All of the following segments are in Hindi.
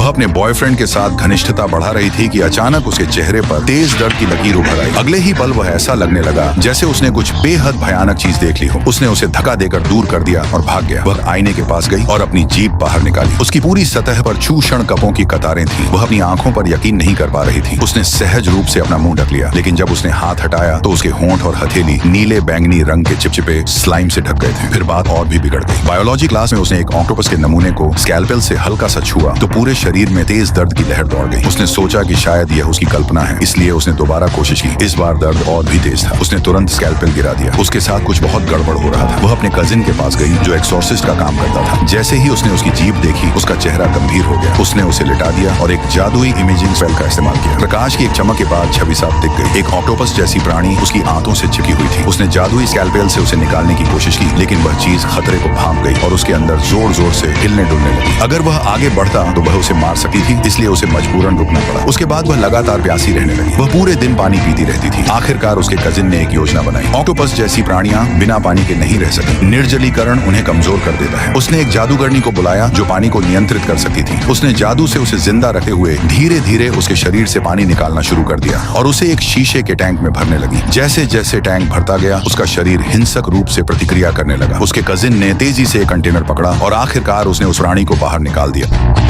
वह अपने बॉयफ्रेंड के साथ घनिष्ठता बढ़ा रही थी कि अचानक उसके चेहरे पर तेज दर्द की लकीर उभर आई। अगले ही पल वह ऐसा लगने लगा जैसे उसने कुछ बेहद भयानक चीज देख ली हो। उसने उसे धक्का देकर दूर कर दिया और भाग गया। वह आईने के पास गई और अपनी जीभ बाहर निकाली। उसकी पूरी सतह पर चूषण कपों की कतारें थीं। वह अपनी आंखों पर यकीन नहीं कर पा रही थी। उसने सहज रूप से अपना मुंह ढक लिया, लेकिन जब उसने हाथ हटाया तो उसके होंठ और हथेली नीले बैंगनी रंग के चिपचिपे स्लाइम से ढक गए थे। फिर बात और भी बिगड़ गई। बायोलॉजी क्लास में उसने एक ऑक्टोपस के नमूने को स्कैल्पेल से हल्का सा छुआ तो पूरे शरीर में तेज दर्द की लहर दौड़ गई। उसने सोचा कि शायद यह उसकी कल्पना है, इसलिए उसने दोबारा कोशिश की। इस बार दर्द और भी तेज था। उसने तुरंत स्कैल्पेल गिरा दिया। उसके साथ कुछ बहुत गड़बड़ हो रहा था। वह अपने कजिन के पास गई जो एक्सॉर्सिस्ट का काम करता था। जैसे ही उसने उसकी जीभ देखी, उसका चेहरा गंभीर हो गया। उसने उसे लिटा दिया और एक जादुई इमेजिंग स्पेल का इस्तेमाल किया। प्रकाश की एक चमक के बाद छवि साफ दिख गई। एक ऑक्टोपस जैसी प्राणी उसकी आंतों से चिपकी हुई थी। उसने जादुई स्कैल्पेल से उसे निकालने की कोशिश की, लेकिन वह चीज खतरे को भांप गई और उसके अंदर जोर जोर से हिलने डुलने लगी। अगर वह आगे बढ़ता तो वह उसे मार सकती थी, इसलिए उसे मजबूरन रुकना पड़ा। उसके बाद वह लगातार प्यासी रहने लगी। वह पूरे दिन पानी पीती रहती थी। आखिरकार उसके कजिन ने एक योजना बनाई। ऑक्टोपस जैसी प्राणियां बिना पानी के नहीं रह सकती। निर्जलीकरण उन्हें कमजोर कर देता है। उसने एक जादूगरनी को बुलाया जो पानी को नियंत्रित कर सकती थी। उसने जादू से उसे जिंदा रखते हुए धीरे धीरे उसके शरीर से पानी निकालना शुरू कर दिया और उसे एक शीशे के टैंक में भरने लगी। जैसे जैसे टैंक भरता गया, उसका शरीर हिंसक रूप से प्रतिक्रिया करने लगा। उसके कजिन ने तेजी से एक कंटेनर पकड़ा और आखिरकार उसने उस प्राणी को बाहर निकाल दिया।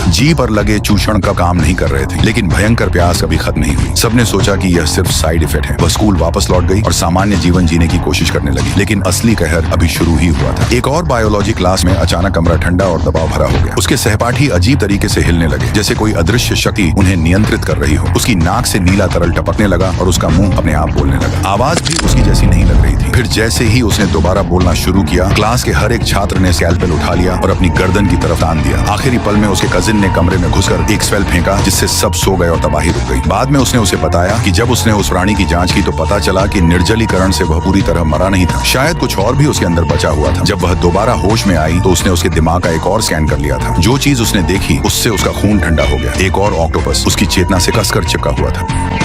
जी पर लगे चूषण का काम नहीं कर रहे थे, लेकिन भयंकर प्यास कभी खत्म नहीं हुई। सबने सोचा कि यह सिर्फ साइड इफेक्ट है। वह स्कूल वापस लौट गई और सामान्य जीवन जीने की कोशिश करने लगी, लेकिन असली कहर अभी शुरू ही हुआ था। एक और बायोलॉजी क्लास में अचानक कमरा ठंडा और दबाव भरा हो गया। उसके सहपाठी अजीब तरीके से हिलने लगे, जैसे कोई अदृश्य शक्ति उन्हें नियंत्रित कर रही हो। उसकी नाक से नीला तरल टपकने लगा और उसका मुंह अपने आप बोलने लगा। आवाज भी उसकी जैसी नहीं लग रही थी। फिर जैसे ही उसने दोबारा बोलना शुरू किया, क्लास के हर एक छात्र ने स्कैल्पेल उठा लिया और अपनी गर्दन की तरफ तान दिया। आखिरी पल में उसके कजिन ने कमरे में घुसकर एक स्पेल फेंका, जिससे सब सो गए और तबाही रुक गई। बाद में उसने उसे बताया कि जब उसने उस प्राणी की जांच की तो पता चला कि निर्जलीकरण से वह पूरी तरह मरा नहीं था। शायद कुछ और भी उसके अंदर बचा हुआ था। जब वह दोबारा होश में आई तो उसने उसके दिमाग का एक और स्कैन कर लिया था। जो चीज उसने देखी उससे उसका खून ठंडा हो गया। एक और ऑक्टोपस उसकी चेतना से कसकर चिपका हुआ था।